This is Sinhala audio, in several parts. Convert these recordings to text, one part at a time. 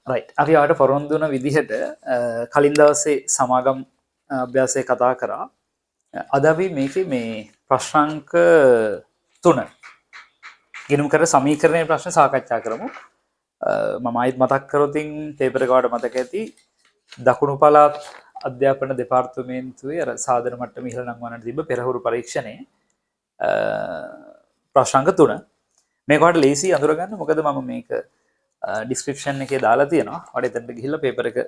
රයිට්. අපි ඔයාලට පොරොන්දු වුණ විදිහට කලින් දවසේ සමාගම් අභ්‍යාසය කතා කරා. අද අපි මේකේ මේ ප්‍රශ්නාංක 3 ගිණුම් කර සමීකරණයේ ප්‍රශ්න සාකච්ඡා කරමු. මම ආයිත් මතක් කරොතින් පේපර් එක වලට මතක ඇති දකුණු පළාත් අධ්‍යාපන දෙපාර්තමේන්තුවේ අර සාධන මට්ටම ඉහළ නංවන්නට තිබ්බ පෙරහුරු පරීක්ෂණයේ ප්‍රශ්නාංක 3 මේක ඔයාලට ලේසි අඳුරගන්න. මොකද මම මේක ඩිස්ක්‍රිප්ෂන් එකේ දාලා තියෙනවා. ඔයාලට එතනට ගිහිල්ලා පේපර් එක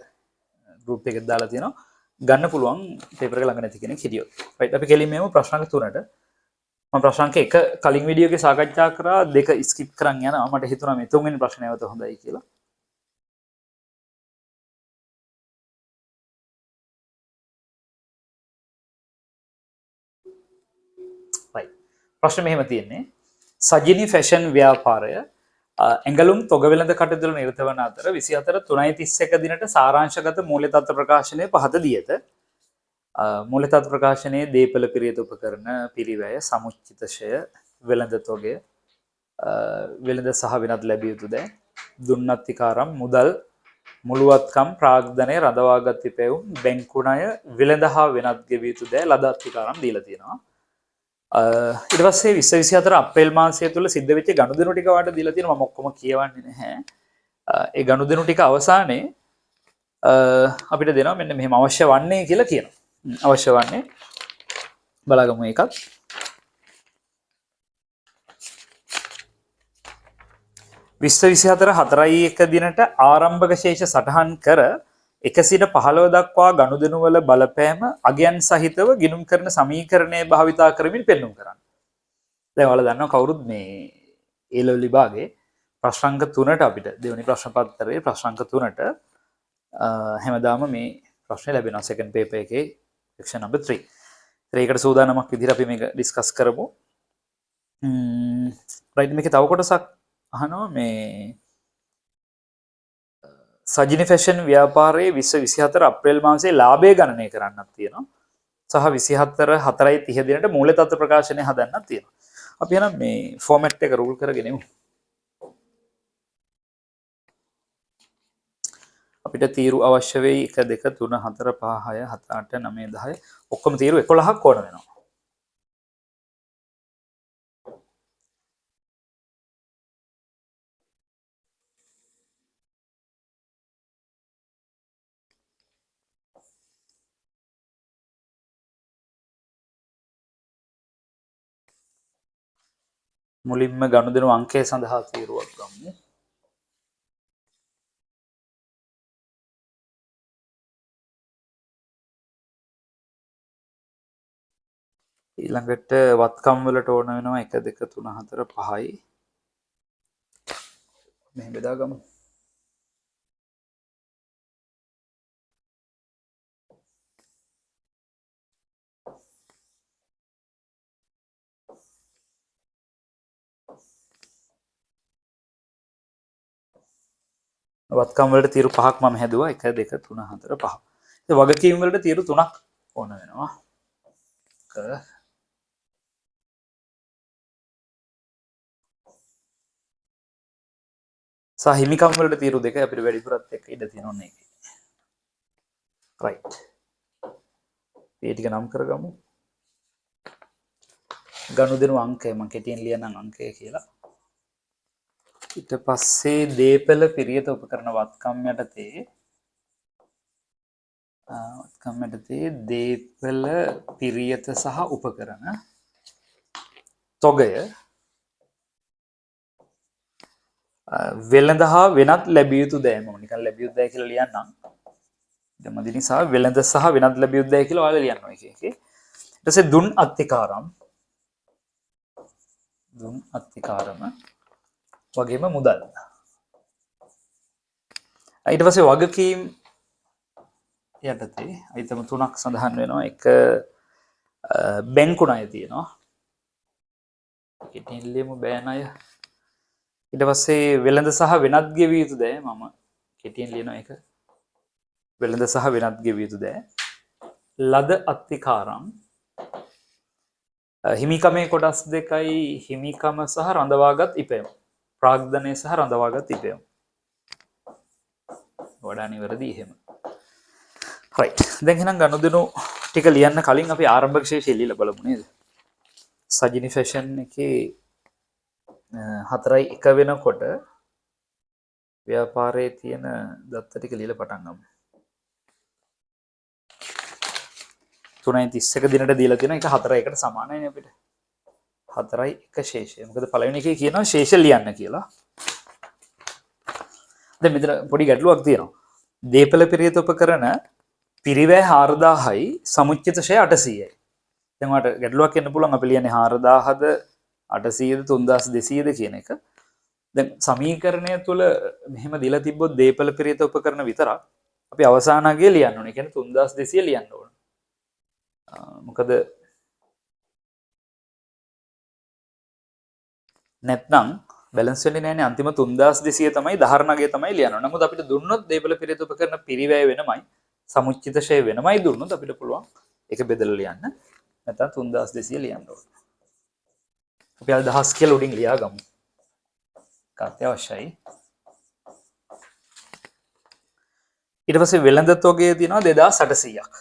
ගෲප් එකේ දාලා තියෙනවා. ගන්න පුළුවන් පේපර් එක ළඟ නැති කෙනෙක් හිටියොත්. රයිට් අපි කෙලින්ම යමු ප්‍රශ්නාංක 3ට. මම ප්‍රශ්නාංක 1 කලින් වීඩියෝ එකේ සාකච්ඡා කරා 2 ස්කිප් කරන් යනවා. මට හිතුණා මේ තුන්වෙනි ප්‍රශ්නේ නැවත හොඳයි කියලා. රයිට්. ප්‍රශ්නේ මෙහෙම තියෙන්නේ. සජිනි ෆැෂන් ව්‍යාපාරය ඇඟලුම් තොග වෙළඳ කටයුතු වල නිරත වන අතර 24/3/31 දිනට සාරාංශගත මූල්‍ය තත්ත්ව ප්‍රකාශනය පහත දී ඇත. මූල්‍ය තත්ත්ව ප්‍රකාශනයේ දීපල පිරියත උපකරණ පිරිවැය සමුච්චිතශය වෙළඳ තොගය වෙළඳ සහ වෙනත් ලැබිය යුතු දෑ දුන්නත්තිකාරම් මුදල් මුළුවත්කම් ප්‍රාග්ධනය රඳවාගත් තිපැවුම් බැංකු ණය වෙළඳ හා වෙනත් ගෙවිය යුතු දෑ ලද අත්තිකාරම් දීලා තියෙනවා. ඊට පස්සේ 2024 අප්‍රේල් මාසය තුල සිද්ධ වෙච්ච ගනුදෙනු ටික වාට දීලා තියෙනවා. මම ඔක්කොම කියවන්නේ නැහැ. ඒ ගනුදෙනු ටික අවසානයේ අපිට දෙනවා මෙන්න මෙහෙම අවශ්‍ය වන්නේ කියලා කියනවා. අවශ්‍ය වන්නේ බලාගමු එකත්. විශ්ව 24/4/1 දිනට ආරම්භක ශේෂ සටහන් කර 115 දක්වා ගනුදෙනු වල බලපෑම අගයන් සහිතව ගිණුම් කරන සමීකරණය භාවිතා කරමින් පෙන්වුම් කරන්න. දැන් ඔයාලා දන්නවා කවුරුත් මේ A level විභාගේ ප්‍රශ්නාංක 3ට අපිට දෙවෙනි ප්‍රශ්න පත්‍රයේ ප්‍රශ්නාංක 3ට හැමදාම මේ ප්‍රශ්නේ ලැබෙනවා සෙකන්ඩ් පේපර් එකේ section number 3. ඒකට සූදානමක් විදිහට අපි මේක ඩිස්කස් කරමු. රයිට් මේකේ තව කොටසක් අහනවා මේ සජිනි ෆැෂන් ව්‍යාපාරයේ 2024 අප්‍රේල් මාසයේ ලාභය ගණනය කරන්නත් තියෙනවා. සහ 24/4/30 දිනට මූල්‍ය තත්ත්ව ප්‍රකාශනය හදන්නත් තියෙනවා. අපි එහෙනම් මේ ෆෝමැට් එක රූල් කරගෙන යමු. අපිට තීරු අවශ්‍ය වෙයි 1 2 3 4 5 6 7 8 9 10 ඔක්කොම තීරු 11ක් ඕන වෙනවා. මුලින්ම ගනුදෙනු අංකය සඳහා තීරුවක් ගමු. ඊළඟට වත්කම් වලට ඕන වෙනවා 1 2 3 4 5යි. මෙහෙම බෙදාගමු. වත්කම් වලට තීරු 5ක් මම හැදුවා 1 2 3 4 5. ඒ වගකීම් වලට තීරු 3ක් ඕන වෙනවා. සහ හිමිකම් වලට තීරු 2 අපිට වැඩිපුරත් එක්ක ඉඳ තියෙනවා නේ. රයිට්. මේ ටික නම් කරගමු. ගනුදෙනු අංකය මම කෙටියෙන් ලියන්නම් අංකය කියලා. ඊට පස්සේ දීපල පිරියත උපකරණ වත්කම් යටතේ දීපල පිරියත සහ උපකරණ තොගය වෙළඳ හා වෙනත් ලැබිය යුතු දෑ මම නිකන් ලැබිය යුතු දෑ කියලා ලියන්නම්. දෙමදි නිසා වෙළඳ සහ වෙනත් ලැබිය යුතු දෑ කියලා ඔයාලා ලියනවා එකේ. ඊට පස්සේ දුන් අත්තිකාරම් වගේම මුදල්. ඊට පස්සේ වගකීම් යටතේ අයිතම 3ක් සඳහන් වෙනවා. එක බැංකු ණය තියෙනවා. කෙටියෙන් ලියමු බෑ ණය. ඊට පස්සේ වෙළඳ සහ වෙනත් ගෙවිය යුතු දෑ මම කෙටියෙන් ලියනවා එක. වෙළඳ සහ වෙනත් ගෙවිය යුතු දෑ. ලද අත්තිකාරම් හිමිකමේ කොටස් දෙකයි හිමිකම සහ රඳවාගත් ඉපැයුම්. ප්‍රාග්ධනය සහ රඳවාගත් ඉපැයුම්. වඩා නිවැරදි එහෙම. right. දැන් එහෙනම් ගනුදෙනු ටික ලියන්න කලින් අපි ආරම්භක ශේෂය ලියලා බලමු නේද? සජිනි ෆැෂන් එකේ 4:1 වෙනකොට ව්‍යාපාරයේ තියෙන දත්ත ටික ලියලා පටන් ගමු. 3:31 දිනට දීලා තියෙන එක 4:1ට සමානයිනේ අපිට. 4:1 ශේෂය. මොකද පළවෙනි එකේ කියනවා ශේෂ ලියන්න කියලා. දැන් මෙතන පොඩි ගැටලුවක් තියෙනවා. දීපල පිරියත උපකරණ පිරිවැය 4000යි සමුච්චිත ෂය 800යි. දැන් ඔයාලට ගැටලුවක් එන්න පුළුවන් අපි ලියන්නේ 4000ද 800ද 3200ද කියන එක. දැන් සමීකරණය තුල මෙහෙම දීලා තිබ්බොත් දීපල පිරියත උපකරණ විතරක් අපි අවසාන අගය ලියන්න ඕනේ. කියන්නේ 3200 ලියන්න ඕනේ. මොකද නැත්නම් බැලන්ස් වෙන්නේ නැහැනේ. අන්තිම 3200 තමයි ධාරණ අගය තමයි ලියන්න ඕනේ. නමුත් අපිට දුන්නොත් දීපල පිරියත උපකරණ පිරිවැය වෙනමයි සමුච්චිත ෂය වෙනමයි දුන්නොත් අපිට පුළුවන් ඒක බෙදලා ලියන්න. නැත්නම් 3200 ලියන්න ඕනේ. අපි අද 1000 කියලා උඩින් ලියා ගමු. කාර්ය අවශ්‍යයි. ඊට පස්සේ වෙළඳ තොගය තියෙනවා 2800ක්.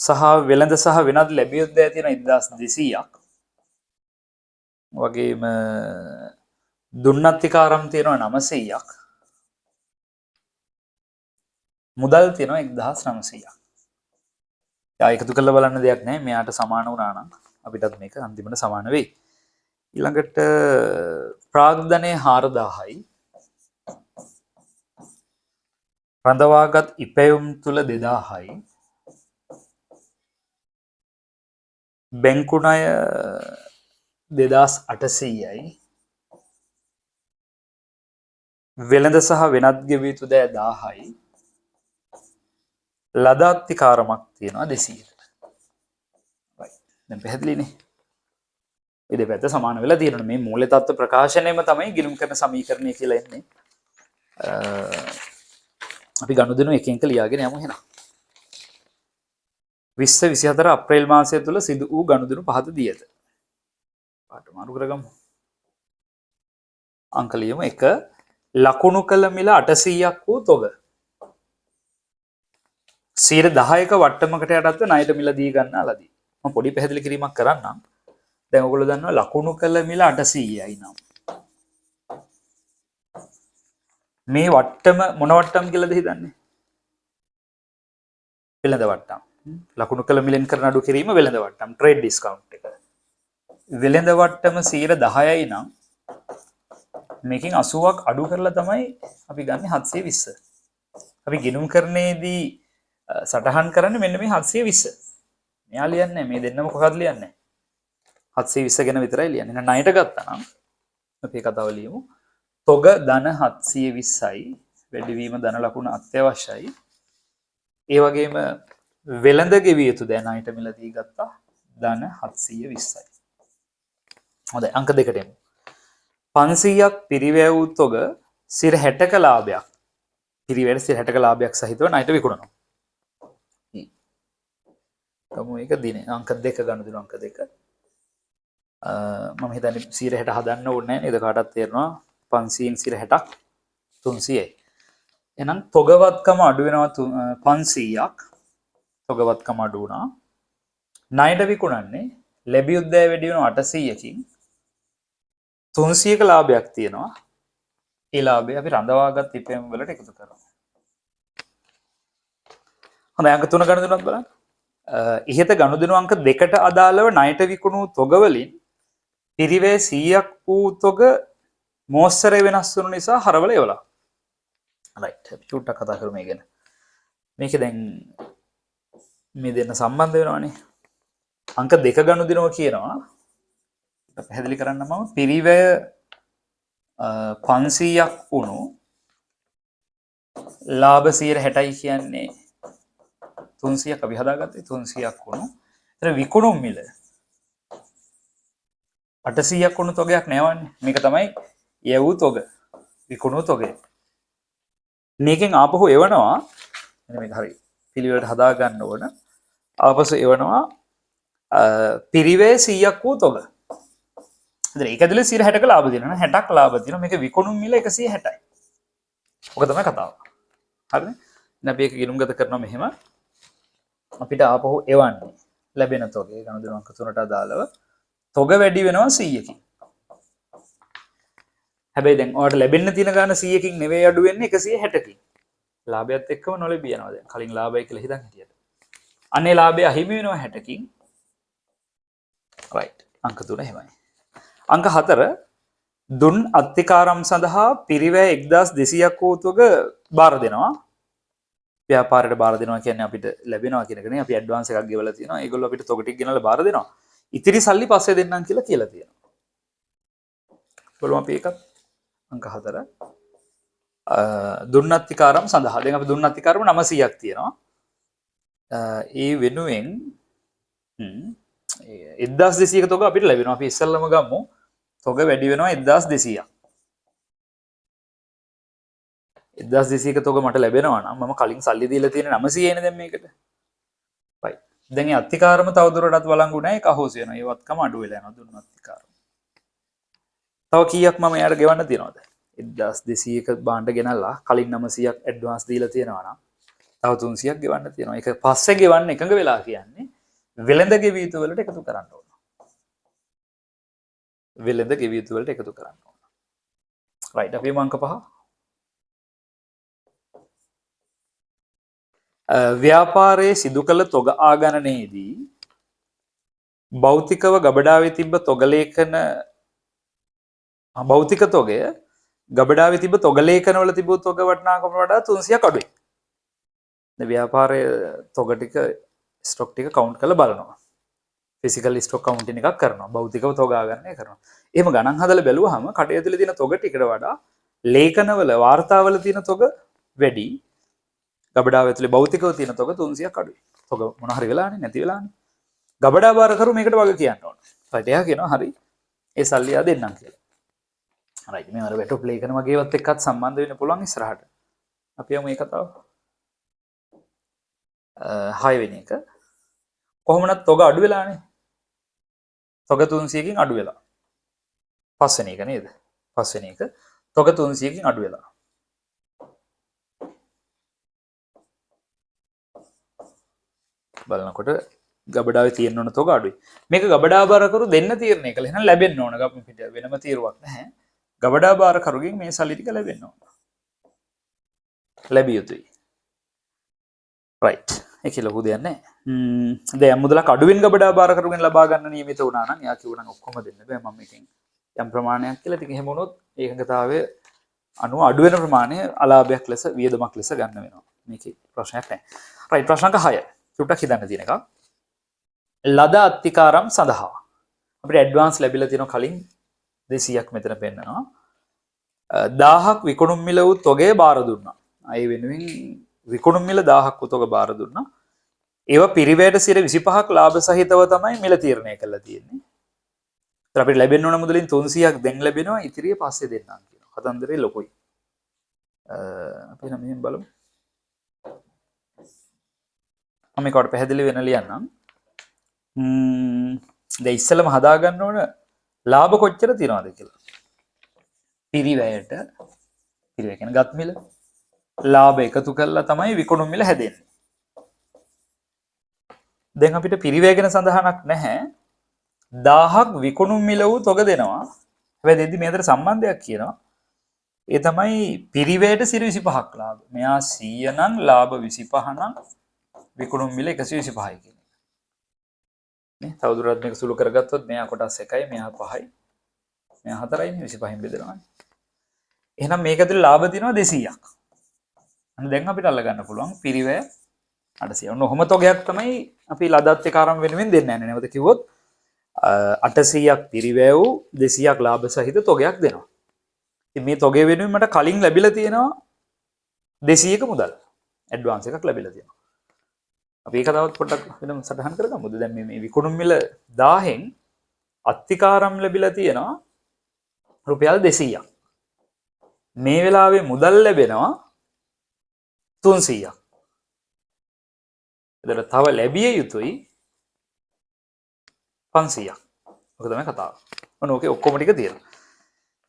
සහ වෙළඳ සහ වෙනත් ලැබියොත් දැය තියෙනවා 1200ක්. වගේම දුන්නත්තිකාරම් තියෙනවා 900ක්. මුදල් තියෙනවා 1900ක්. යා එකතු කරලා බලන්න දෙයක් නැහැ. මෙයාට සමාන වුණා නම් අපිටත් මේක අන්තිමට සමාන වෙයි. ඊළඟට ප්‍රාග්ධනය 4000යි. රඳවාගත් ඉපැයුම් තුල 2000යි. බැංකු ණය 2800යි. වෙළඳ සහ වෙනත් ගෙවිය යුතු දෑ 1000යි. ලද අත්තිකාරමක් තියෙනවා 200ට. දැන් පැහැදිලිනේ. මේ දෙපැත්ත සමාන වෙලා තියෙනවා. මේ මූල්‍ය තත්ත්ව ප්‍රකාශනයම තමයි ගිණුම් කරන සමීකරණය කියලා එන්නේ. අපි ගනුදෙනු එක එක ලියාගෙන යමු එහෙනම්. 2024 අප්‍රේල් මාසය තුල සිදු වූ ගනුදෙනු පහත දියද. පාට මාරු කරගමු. අංක ලියමු 1. ලකුණු කළ මිල 800ක් වූ තොග 10%ක වට්ටමකට යටත්ව ණයට මිල දී ගන්නා ලදී. මම පොඩි පැහැදිලි කිරීමක් කරන්නම්. දැන් ඔයගොල්ලෝ දන්නවා ලකුණු කළ මිල 800යි නම්. මේ වට්ටම මොන වට්ටම් කියලාද හිතන්නේ? වෙළඳ වට්ටම්. ලකුණු කළ මිලෙන් කරන අඩු කිරීම වෙළඳ වට්ටම් ට්‍රේඩ් ඩිස්කවුන්ට් එක. වෙළඳ වට්ටම 10%යි නම් මේකෙන් 80ක් අඩු කරලා තමයි අපි ගන්නේ 720. අපි ගිණුම් කරන්නේදී සටහන් කරන්නේ මෙන්න මේ 720. මෙයා ලියන්නේ මේ දෙන්නම කොහොමද ලියන්නේ? 720 ගැන විතරයි ලියන්නේ. එහෙනම් ණයට ගත්තා නම් අපි කතාව ලියමු. තොග ධන 720යි වැඩිවීම ධන ලකුණ අත්‍යවශ්‍යයි. ඒ වගේම වෙළඳ ගෙවිය යුතු දෑ ණයට මිලදී ගත්තා ධන 720යි. හොඳයි අංක දෙකට එමු. 500ක් පිරිවැය වූ තොග 60ක ලාභයක්. පිරිවැයට 60ක ලාභයක් සහිතව ණයට විකුණනවා. කමු එක දිනේ අංක 2 ගනුදෙනු අංක 2. මම හිතන්නේ 60 හදන්න ඕනේ නැහැ නේද? කාටවත් තේරෙනවා 500න් 60ක් 300යි. එහෙනම් තොගවත්කම අඩු වෙනවා 500ක්. තොගවත්කම අඩු වුණා. ණයට විකුණන්නේ ලැබියොත් දෑ වැඩි වෙනවා 800කින් 300ක ලාභයක් තියෙනවා. ඒ ලාභය අපි රඳවාගත් ඉපැයුම් වලට එකතු කරනවා. හොඳයි අංක 3 ගනුදෙනුවත් බලන්න. ඉහත ගනුදෙනු අංක 2ට අදාළව ණයට විකුණු තොග වලින් පිරිවැය 100ක් වූ තොග මෝස්තරය වෙනස් වුණු නිසා හරවල එවලා. right අපි චුට්ටක් කතා කරමු මේ ගැන. මේක දැන් මේ දෙන්න සම්බන්ධ වෙනවානේ. අංක 2 ගනුදෙනුව කියනවා පැහැදිලි කරන්න මම පිරිවැය 500ක් වුණු ලාභ 60යි කියන්නේ 300ක් අපි හදාගත්තේ 300ක් වුණු. එතන විකුණුම් මිල 800ක් වුණු තොගයක් නෑවන්නේ. මේක තමයි යවූ තොග. විකුණු තොගය. මේකෙන් ආපහු එවනවා මේක හරි පිළිවෙලට හදා ගන්න ඕන. ආපසු එවනවා පිරිවැය 100ක් වූ තොග. ඒක ඇතුලේ 60ක ලාභ දෙනවා. 60ක් ලාභ දෙනවා. මේක විකුණුම් මිල 160යි. ඔක තමයි කතාව. හරිනේ. දැන් අපි ඒක ගිණුම් ගත කරනවා මෙහෙම. අපිට ආපහු එවන්නේ ලැබෙන තොගේ ගනුදෙනු අංක 3ට අදාළව තොග වැඩි වෙනවා 100කින්. හැබැයි දැන් ඔයාලට ලැබෙන්න තියෙන ගාන 100කින් නෙවෙයි අඩු වෙන්නේ 160කින්. ලාභයත් එක්කම නොලැබී යනවා දැන්. කලින් ලාභය කියලා හිතන් හිටියට. අනේ ලාභය අහිමි වෙනවා 60කින්. right. අංක 3 එහෙමයි. අංක 4 දුන් අත්තිකාරම් සඳහා පිරිවැය 1200ක් වූ තොග බාර දෙනවා. ව්‍යාපාරයට බාර දෙනවා කියන්නේ අපිට ලැබෙනවා කියන එක නේ. අපි ඇඩ්වාන්ස් එකක් ගෙවලා තියෙනවා. ඒගොල්ලෝ අපිට තොග ටික ගෙනල්ලා බාර දෙනවා. ඉතිරි සල්ලි පස්සේ දෙන්නම් කියලා තියෙනවා. බලමු අපි ඒකත් අංක 4 දුන්නත්තිකාරම් සඳහා. දැන් අපි දුන්නත්තිකාරම 900ක් තියෙනවා. ඒ වෙනුවෙන් 1200ක තොග අපිට ලැබෙනවා. අපි ඉස්සෙල්ලම ගමු. තොග වැඩි වෙනවා 1200ක්. 1200ක තොග මට ලැබෙනවා නම් මම කලින් සල්ලි දීලා තියෙන 900 නේ දැන් මේකට. right. දැන් මේ අත්තිකාරම තවදුරටත් වළංගු නැහැ. ඒක අහෝසි වෙනවා. ඒ වත්කම අඩු වෙලා යනවා දුන්න අත්තිකාරම. තව කීයක් මම එයාට ගෙවන්න තියනවද? 1200ක බාණ්ඩ ගෙනල්ලා කලින් 900ක් ඇඩ්වාන්ස් දීලා තියෙනවා නම් තව 300ක් ගෙවන්න තියෙනවා. ඒක පස්සේ ගෙවන්න එකඟ වෙලා කියන්නේ වෙළඳ ගෙවිය යුතු වලට එකතු කරන්න ඕන. වෙළඳ ගෙවිය යුතු වලට එකතු කරන්න ඕන. right. අපි අංක 5 ව්‍යාපාරයේ සිදු කළ තොග ආගණනයේදී භෞතිකව ගබඩාවේ තිබ්බ තොග ලේඛන භෞතික තොගය ගබඩාවේ තිබ්බ තොග ලේඛන වල තිබූ තොග වටිනාකමට වඩා 300ක් අඩුයි. දැන් ව්‍යාපාරයේ තොග ටික ස්ටොක් ටික කවුන්ට් කරලා බලනවා. ෆිසිකල් ස්ටොක් කවුන්ටින් එකක් කරනවා. භෞතිකව තොග ආගණනය කරනවා. එහෙම ගණන් හදලා බැලුවාම කටේ ඇතුලේ තියෙන තොග ටිකට වඩා ලේඛනවල වාර්තාවල තියෙන තොග වැඩි. ගබඩාව ඇතුලේ භෞතිකව තියෙන තොග 300ක් අඩුයි. තොග මොන හරි වෙලානේ නැති වෙලානේ. ගබඩා බාරකරු මේකට වග කියන්න ඕන. right. එයා කියනවා හරි. ඒ සල්ලි ආ දෙන්නම් කියලා. right. මේ අර වැටොප් ලේඛන වගේවත් එක්කත් සම්බන්ධ වෙන්න පුළුවන් ඉස්සරහට. අපි යමු මේ කතාව. 6 වෙනි එක. කොහොමනත් තොග අඩු වෙලානේ. තොග 300කින් අඩු වෙලා. 5 වෙනි එක නේද? 5 වෙනි එක. තොග 300කින් අඩු වෙලා. බලනකොට ගබඩාවේ තියෙන්න ඕන තොග අඩුයි. මේක ගබඩා බාරකරු දෙන්න තීරණය කළා. එහෙනම් ලැබෙන්න ඕන. අපිට වෙනම තීරුවක් නැහැ. ගබඩා බාරකරුගෙන් මේ සල්ලි ටික ලැබෙන්න ඕන. ලැබිය යුතුයි. right. ඒක ලොකු දෙයක් නැහැ. දැන් මුදලක් අඩුවෙන් ගබඩා බාරකරුගෙන් ලබා ගන්න නියමිත වුණා නම් එයා කිව්වනම් ඔක්කොම දෙන්න බෑ. මම මේකෙන් යම් ප්‍රමාණයක් කියලා ඉතින් එහෙම වුණොත් ඒකඟතාවය අනුව අඩු වෙන ප්‍රමාණය අලාභයක් ලෙස වියදමක් ලෙස ගන්න වෙනවා. මේකේ ප්‍රශ්නයක් නැහැ. right. ප්‍රශ්න අංක 6. චුට්ටක් හිතන්න තියෙන එකක්. ලද අත්තිකාරම් සඳහා අපිට ඇඩ්වාන්ස් ලැබිලා තියෙන කලින් 200ක් මෙතන පෙන්නනවා. 1000ක් විකුණුම් මිල වූ තොගය බාර දුන්නා. අය වෙනුවෙන් විකුණුම් මිල 1000ක් වූ තොග බාර දුන්නා. ඒවා පිරිවැයට 25ක් ලාභ සහිතව තමයි මිල තීරණය කරලා තියෙන්නේ. ඒත් අපිට ලැබෙන්න ඕන මුදලින් 300ක් දැන් ලැබෙනවා. ඉතිරිය පස්සේ දෙන්නම් කියනවා. කතන්දරේ ලොකුයි. අපි නම් මෙහෙම බලමු. මම මේකට පැහැදිලි වෙන ලියන්නම්. දැන් ඉස්සෙල්ලම හදා ගන්න ඕන ලාභ කොච්චර තියනවද කියලා. පිරිවැයට පිරිවැය කියන්නේ ගත් මිල ලාභ එකතු කරලා තමයි විකුණුම් මිල හැදෙන්නේ. දැන් අපිට පිරිවැය ගැන සඳහනක් නැහැ. 1000ක් විකුණුම් මිල වූ තොග දෙනවා. හැබැයි දෙද්දි මේ අතර සම්බන්ධයක් කියනවා. ඒ තමයි පිරිවැයට 25ක් ලාභ. මෙයා 100 නම් ලාභ 25 නම් විකුණුම් මිල 125යි කියන්නේ. නේ තවදුරටත් මේක සුළු කරගත්තොත් මෙයා කොටස් 1යි මෙයා 5යි මෙයා 4යි 25න් බෙදනවානේ. එහෙනම් මේක ඇතුලේ ලාභ තියෙනවා 200ක්. අන්න දැන් අපිට අල්ල ගන්න පුළුවන් පිරිවැය 800. ඔන්න ඔහොම තොගයක් තමයි අපි ලදත්තිකාරම් වෙනුවෙන් දෙන්නේ නැහැ. නැවත කිව්වොත් 800ක් පිරිවැය වූ 200ක් ලාභ සහිත තොගයක් දෙනවා. ඉතින් මේ තොගය වෙනුවෙන් මට කලින් ලැබිලා තියෙනවා 200ක මුදල්. ඇඩ්වාන්ස් එකක් ලැබිලා තියෙනවා. අපි ඒක තවත් පොඩ්ඩක් වෙනම සටහන් කරගමුද? දැන් මේ විකුණුම් මිල 1000න් අත්තිකාරම් ලැබිලා තියෙනවා රුපියල් 200ක්. මේ වෙලාවේ මුදල් ලැබෙනවා 300ක්. එතකොට තව ලැබිය යුතුයි 500ක්. ඔක තමයි කතාව. ඔන්න ඕකේ ඔක්කොම ටික තියෙනවා.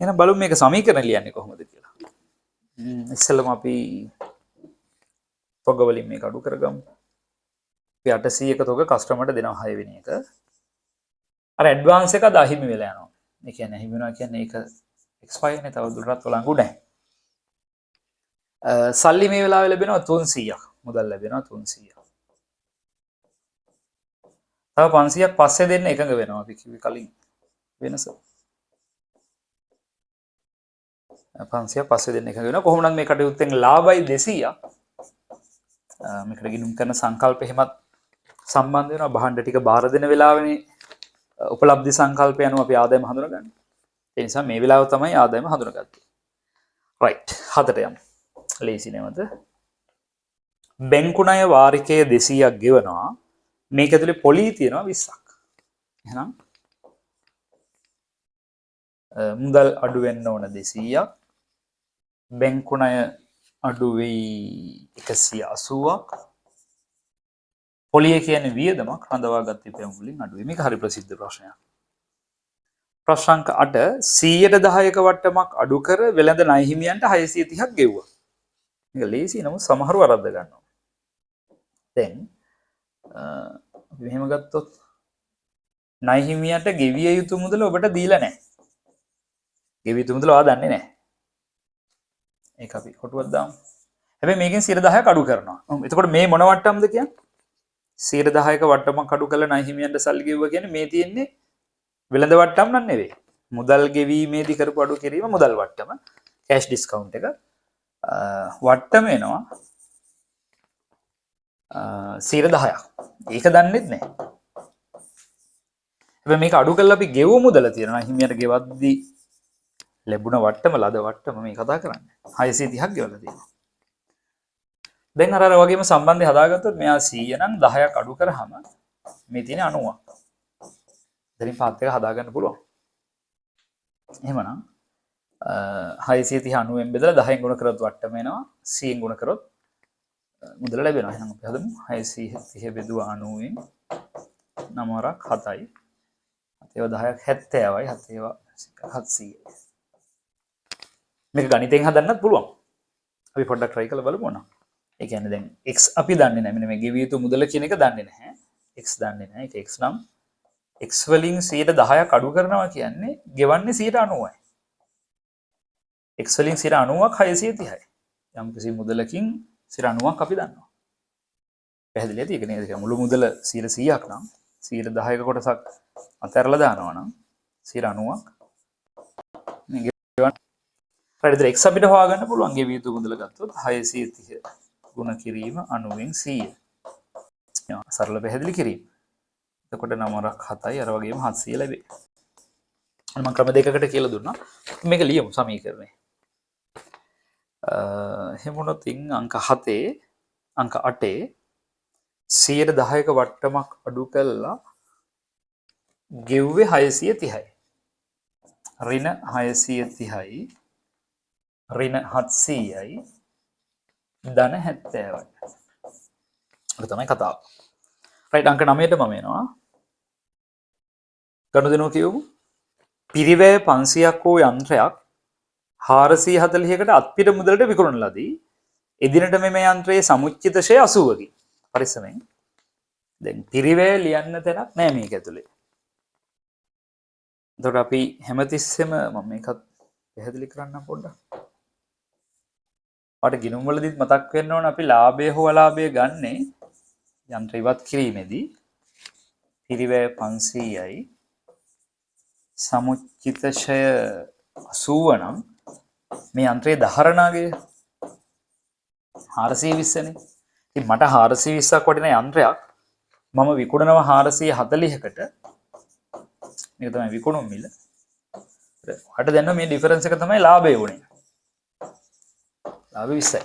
එහෙනම් බලමු මේක සමීකරණ ලියන්නේ කොහොමද කියලා. ඉස්සෙල්ලම අපි තොග වලින් මේක අඩු කරගමු. අපි 800ක තොග කස්ටමර්ට දෙනවා 6 වෙනි එක. අර ඇඩ්වාන්ස් එක අහිමි වෙලා යනවා. ඒ කියන්නේ අහිමි වෙනවා කියන්නේ ඒක එක්ස්පයර් නේ, තව දුරටත් වළංගු නැහැ. සල්ලි මේ වෙලාවේ ලැබෙනවා 300ක්. මුදල් ලැබෙනවා 300ක්. තව 500ක් පස්සේ දෙන්න එකඟ වෙනවා අපි කිව්වේ කලින් වෙනස. 500ක් පස්සේ දෙන්න එකඟ වෙනවා. කොහොමනම් මේ කටයුත්තෙන් ලාභයි 200ක්. මේකට ගිණුම් කරන සංකල්ප එහෙමත් සම්බන්ධ වෙනවා. භාණ්ඩ ටික බාර දෙන වෙලාවනේ උපලබ්ධි සංකල්පය අනුව අපි ආදායම හඳුනගන්නේ. ඒ නිසා මේ වෙලාව තමයි ආදායම හඳුනගත්තේ. රයිට්. 7ට යමු. ලේසි නේද? බැංකු ණය වාරිකය 200ක් ගෙවනවා. මේක ඇතුලේ පොලී තියෙනවා 20ක්. එහෙනම් මුදල් අඩු වෙන්න ඕන 200ක්. බැංකු ණය අඩු වෙයි 180ක්. පොලිය කියන්නේ වියදමක් රඳවාගත් ඉපැම් වලින් අඩු වෙයි. මේක හරි ප්‍රසිද්ධ ප්‍රශ්නයක්. ප්‍රශ්න අංක 8 110ක වට්ටමක් අඩු කර වෙළඳ ණය හිමියන්ට 630ක් ගෙව්වා. මේක ලේසි නමුත් සමහරව වරද්ද ගන්නවා. දැන් මෙහෙම ගත්තොත් ණය හිමියන්ට ගෙවිය යුතු මුදල ඔබට දීලා නැහැ. ගෙවිය යුතු මුදල ඔයා දන්නේ නැහැ. ඒක අපි කොටුවක් දාමු. හැබැයි මේකෙන් 10ක් අඩු කරනවා. එතකොට මේ මොන වට්ටම්ද කියන්නේ? 10ක වට්ටමක් අඩු කළා ණය හිමියන්ට සල්ලි ගෙවුවා කියන්නේ මේ තියෙන්නේ වෙළඳ වට්ටම් නන් නෙවෙයි. මුදල් ගෙවීමේදී කරපු අඩු කිරීම මුදල් වට්ටම. කෑෂ් ඩිස්කවුන්ට් එක. වට්ටම එනවා 10ක්. ඒක දන්නෙත් නැහැ. හැබැයි මේක අඩු කරලා අපි ගෙවු මුදල තියෙනවා. හිමියට ගෙවද්දී ලැබුණ වට්ටම ලද වට්ටම මේ කතා කරන්නේ. 630ක් ගෙවලා තියෙනවා. දැන් අර වගේම සම්බන්ධය හදාගත්තොත් මෙයා 100 නම් 10ක් අඩු කරාම මේ තියෙන 90ක්. දැන් පාත් එක හදාගන්න පුළුවන්. එහෙමනම් 630 90න් බෙදලා 10න් ගුණ කරොත් වට්ටම එනවා. 100න් ගුණ කරොත් මුදල ලැබෙනවා. එහෙනම් අපි හදමු 630 බෙදුවා 90න් 9ක් 7යි. ඒවා 10ක් 70යි 700යි. මේක ගණිතෙන් හදන්නත් පුළුවන්. අපි පොඩ්ඩක් try කරලා බලමු නේද? ඒ කියන්නේ දැන් x අපි දන්නේ නැහැ. මෙන්න මේ ගෙවිය යුතු මුදල කියන එක දන්නේ නැහැ. x දන්නේ නැහැ. ඒක x නම් x වලින් 10ක් අඩු කරනවා කියන්නේ ගෙවන්නේ 90යි. x වලින් 90ක් 630යි. යම් කිසි මුදලකින් 90ක් අපි දන්නවා. පැහැදිලි ඇති ඒක නේද? මුළු මුදල 100ක් නම් 10ක කොටසක් අතහැරලා දානවා නම් 90ක් මේ ගෙවන්න. හරිද? x අපිට හොයාගන්න පුළුවන් ගෙවිය යුතු මුදල ගත්තොත් 630 ගුණ කිරීම 90න් 100. සරල පැහැදිලි කිරීම. එතකොට 9ක් 7යි අර වගේම 700 ලැබේ. මම ක්‍රම දෙකකට කියලා දුන්නා. මේක ලියමු සමීකරණය. එහෙම වුණොත් අංක 7 අංක 8 110ක වට්ටමක් අඩු කළා ගෙව්වේ 630යි. ඍණ 630යි ඍණ 700යි ධන 70යි. ඒක තමයි කතාව. රයිට් අංක 9ට මම එනවා. ගනුදෙනුව කියවමු. පිරිවැය 500ක් වූ යන්ත්‍රයක් 440කට අත්පිට මුදලට විකුණන ලදී. එදිනට මෙම යන්ත්‍රයේ සමුච්චිත ෂෙයා 80කි. පරිස්සමෙන්. දැන් පිරිවැය ලියන්න තැනක් නෑ මේක ඇතුලේ. එතකොට අපි හැමතිස්සෙම මම මේකත් පැහැදිලි කරන්නම් පොඩ්ඩක්. ඔයාලට ගිණුම් වලදීත් මතක් වෙන්න ඕන අපි ලාභය හෝ අලාභය ගන්නේ යන්ත්‍ර ඉවත් කිරීමේදී පිරිවැය 500යි සමුච්චිත ෂය 80 නම් මේ යන්ත්‍රයේ ධාරණාගය 420නේ. ඉතින් මට 420ක් වටින යන්ත්‍රයක් මම විකුණනවා 440කට. මේක තමයි විකුණුම් මිල. ඔයාලට දැන් මේ ඩිෆරන්ස් එක තමයි ලාභය උනේ. ලාභය 20යි.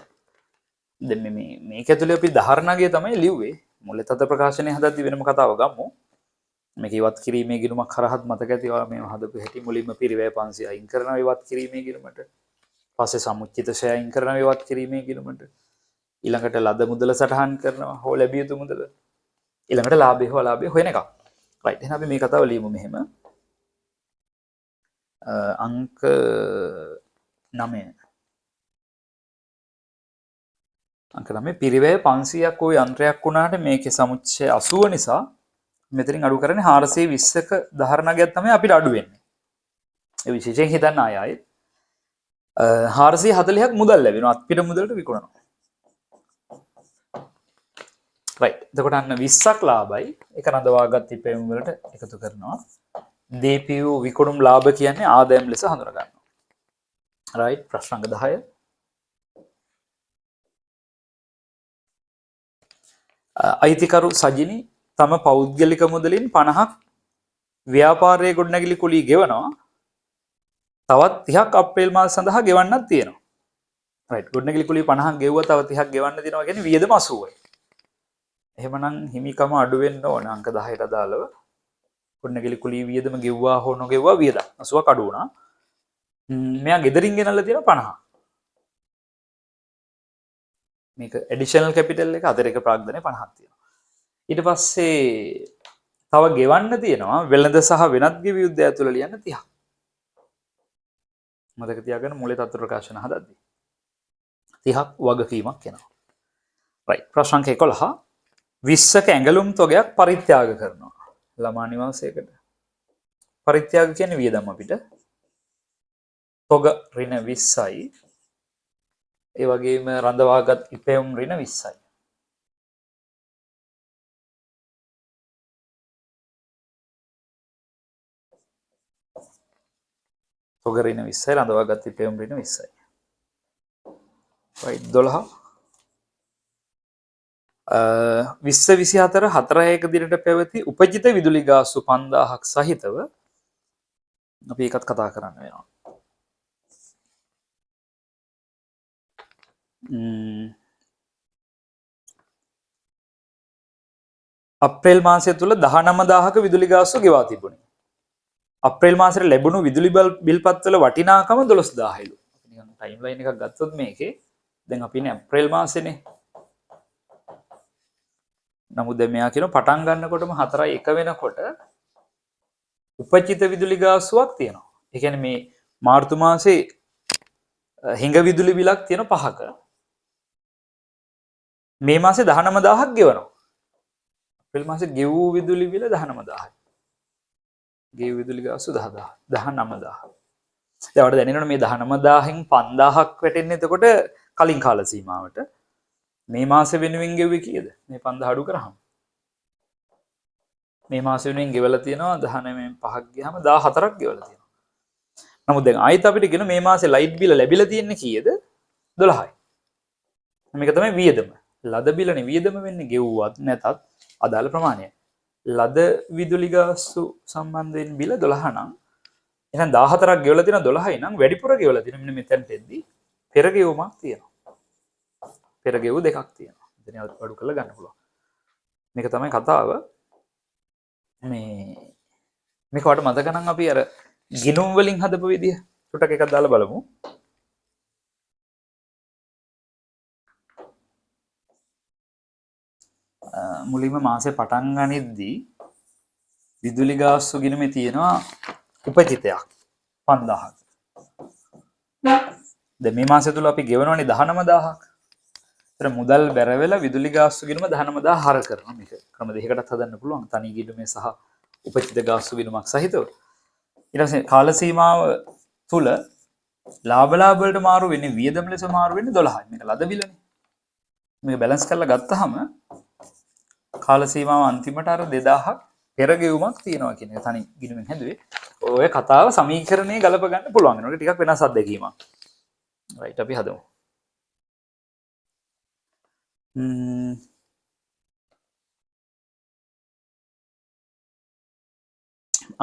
දැන් මේක ඇතුලේ අපි ධාරණාගය තමයි ලිව්වේ. මුලින් තත් ප්‍රකාශනයේ හදද්දි වෙනම කතාව ගමු. මේක ඉවත් කිරීමේ ගිණුමක් කරහත් මතක ඇති ඔයාලා මේව හදපු හැටි මුලින්ම පිරිවැය 500 අයින් කරනවා ඉවත් කිරීමේ ගිණුමට. පස්සේ සමුච්චිත ෂය අයින් කරනවා ඉවත් කිරීමේ ගිණුමට. ඊළඟට ලද මුදල සටහන් කරනවා හෝ ලැබිය යුතු මුදල. ඊළඟට ලාභය හෝ අලාභය හොයන එක. රයිට්. එහෙනම් අපි මේ කතාව ලියමු මෙහෙම. අංක 9 අංක 9 පිරිවැය 500ක් වූ යන්ත්‍රයක් වුණාට මේකේ සමුච්චය 80 නිසා මෙතනින් අඩු කරන්නේ 420ක ධාරණයක් තමයි අපිට අඩු වෙන්නේ. ඒ විශේෂයෙන් හිතන්න ආයෙත් 440ක් මුදල් ලැබෙනවා අත්පිට මුදලට විකුණනවා. රයිට්. එතකොට අන්න 20ක් ලාභයි. ඒක රඳවාගත් ඉපැයුම් වලට එකතු කරනවා. දීපියු විකුණුම් ලාභ කියන්නේ ආදායම් ලෙස හඳුනා ගන්නවා. රයිට්. ප්‍රශ්න අංක 10. අයිතිකරු සජිනි තම පෞද්ගලික මුදලින් 50ක් ව්‍යාපාරයේ ගොඩනැගිලි කුලී ගෙවනවා. තවත් 30ක් අප්‍රේල් මාස සඳහා ගෙවන්නත් තියෙනවා. රයිට්. ගොඩනැගිලි කුලී 50ක් ගෙවුවා තව 30ක් ගෙවන්න තියෙනවා කියන්නේ වියදම 80යි. එහෙමනම් හිමිකම අඩු වෙන්න ඕන අංක 10ට අදාළව. ගොඩනැගිලි කුලී වියදම ගෙව්වා හෝ නොගෙව්වා වියදම් 80ක් අඩු වුණා. මෙයා ගෙදරින් ගෙනල්ලා තියෙන 50. මේක ඇඩිෂනල් කැපිටල් එක අතර එක ප්‍රාග්ධනය 50ක් තියෙනවා. ඊට පස්සේ තව ගෙවන්න තියෙනවා වෙළඳ සහ වෙනත් ගෙවි යුද්ධය ඇතුළ ලියන්න 30ක්. මතක තියාගන්න මූලික තත්ත්ව ප්‍රකාශන හදද්දී 30ක් වගකීමක් එනවා. රයිට්. ප්‍රශ්න අංක 11 20ක ඇඟලුම් තොගයක් පරිත්‍යාග කරනවා. ළමා නිවාසයකට. පරිත්‍යාග කියන්නේ වියදම් අපිට. තොග ඍණ 20යි. ඒ වගේම රඳවාගත් ඉපැයුම් ඍණ 20යි. තොග ඍණ 20යි රඳවාගත් ඉපැයුම් ඍණ 20යි. right 12 2024 4 දිනට පැවති උපජිත විදුලි ගාස්තු 5000ක් සහිතව අපි ඒකත් කතා කරන්න වෙනවා. අප්‍රේල් මාසය තුල 19000ක විදුලි ගාස්තු ගෙවා තිබුණේ. අප්‍රේල් මාසෙට ලැබුණු විදුලි බිල්පත්වල වටිනාකම 12000යිලු. නිකන් ටයිම්ලයින් එකක් ගත්තොත් මේකේ දැන් අපි ඉන්නේ අප්‍රේල් මාසෙනේ. නමුත් දැන් මෙයා කියන පටන් ගන්නකොටම 4:1 වෙනකොට උපචිත විදුලි ගාස්තුවක් තියෙනවා. ඒ කියන්නේ මේ මාර්තු මාසේ හිඟ විදුලි බිලක් තියෙන 5ක. මේ මාසේ 19000ක් ගෙවනවා. අප්‍රේල් මාසේ ගෙවූ විදුලි බිල 19000යි. ගෙවූ විදුලි ගාස්තු 10000 19000. දැන් අපිට දැනෙනවා මේ 19000න් 5000ක් වැටෙන්නේ එතකොට කලින් කාල සීමාවට. මේ මාසේ වෙනුවෙන් ගෙවුවේ කීයද? මේ 5000 අඩු කරාම. මේ මාසේ වෙනුවෙන් ගෙවලා තියෙනවා 19න් 5ක් ගියාම 14ක් ගෙවලා තියෙනවා. නමුත් දැන් ආයෙත් අපිට කියන මේ මාසේ ලයිට් බිල ලැබිලා තියෙන්නේ කීයද? 12යි. මේක තමයි වියදම. ලද බිලනේ වියදම වෙන්නේ ගෙවුවත් නැතත් අදාළ ප්‍රමාණය. ලද විදුලි ගාස්තු සම්බන්ධයෙන් බිල 12 නම් එහෙනම් 14ක් ගෙවලා තියෙනවා 12යි නම් වැඩිපුර ගෙවලා තියෙන මෙන්න මෙතනට එද්දි පෙර ගෙවුමක් තියෙනවා. පෙර ගෙවු දෙකක් තියෙනවා. එතන අඩු කරලා ගන්න පුළුවන්. මේක තමයි කතාව. මේක වට මතක නම් අපි අර ගිණුම් වලින් හදපු විදිය ටුටක් එකක් දාලා බලමු. මුලින්ම මාසේ පටන් ගනිද්දී විදුලි ගාස්තු ගිණුමේ තියෙනවා උපචිතයක් 5000ක්. දැන් මේ මාසය තුල අපි ගෙවනවනේ 19000ක්. ඒතර මුදල් බැර වෙලා විදුලි ගාස්තු ගිණුම 19000 හර කරනවා. මේක ක්‍රම දෙකකටත් හදන්න පුළුවන්. තනි ගිණුමේ සහ උපචිත ගාස්තු ගිණුමක් සහිතව. ඊට පස්සේ කාල සීමාව තුල ලාභ වලට මාරු වෙන්නේ වියදම් ලෙස මාරු වෙන්නේ 12යි. මේක ලද බිලනේ. මේක බැලන්ස් කරලා ගත්තාම කාල සීමාව අන්තිමට අර 2000ක් පෙර ගෙවුමක් තියෙනවා කියන එක තනි ගිණුමෙන් හැදුවේ. ඔය කතාව සමීකරණේ ගලප ගන්න පුළුවන් වෙනවා. ටිකක් වෙනස් අත්දැකීමක්. රයිට් අපි හදමු.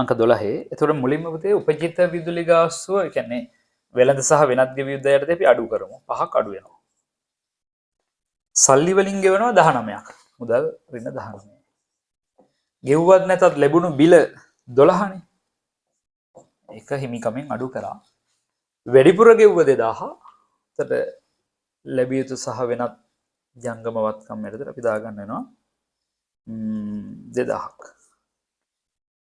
අංක 12. එතකොට මුලින්ම පුතේ උපජිත විදුලි ගාස්තුව ඒ කියන්නේ වෙළඳ සහ වෙනත් ගෙවි යුද්ධයට අපි අඩු කරමු. 5ක් අඩු වෙනවා. සල්ලි වලින් ගෙවනවා 19ක්. මුදල් ඍණ 19. ගෙවුවත් නැතත් ලැබුණු බිල 12නේ. ඒක හිමිකමෙන් අඩු කරා. වැඩිපුර ගෙවුව 2000. එතකොට ලැබිය යුතු සහ වෙනත් ජංගම වත්කම් වලට අපි දාගන්න වෙනවා 2000ක්.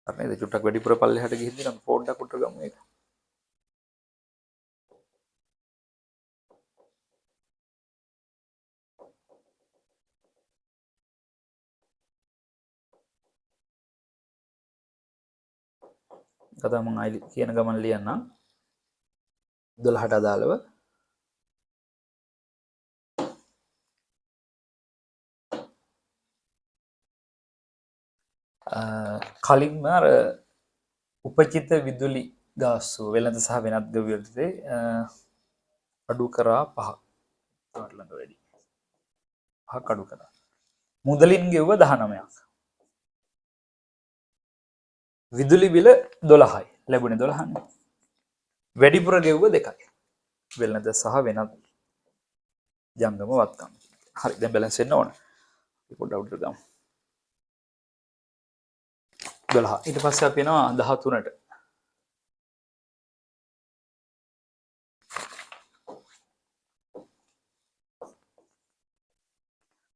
හරි නේද? චුට්ටක් වැඩිපුර පල්ලෙහාට ගිහින් දිනම් පොඩ්ඩක් උඩට ගමු ඒක. කතා මම අයිලි කියන ගමන් ලියන්නම් 12ට අදාළව කලින්ම අර උපචිත විදුලි ගාස්තු වෙළඳ සහ වෙනත් ද්‍රව්‍ය අඩු කරා 5ක් ළඟ වැඩි 5ක් අඩු කරා මුදලින් ගෙව්ව 19ක් විදුලි බිල 12යි ලැබුණේ 12නේ වැඩිපුර ගෙව්ව 2යි වෙළඳ සහ වෙනත් ජංගම වත්කම් හරි දැන් බැලන්ස් වෙන්න ඕන පොඩ්ඩක් උඩට ගමු 12 ඊට පස්සේ අපි යනවා 13ට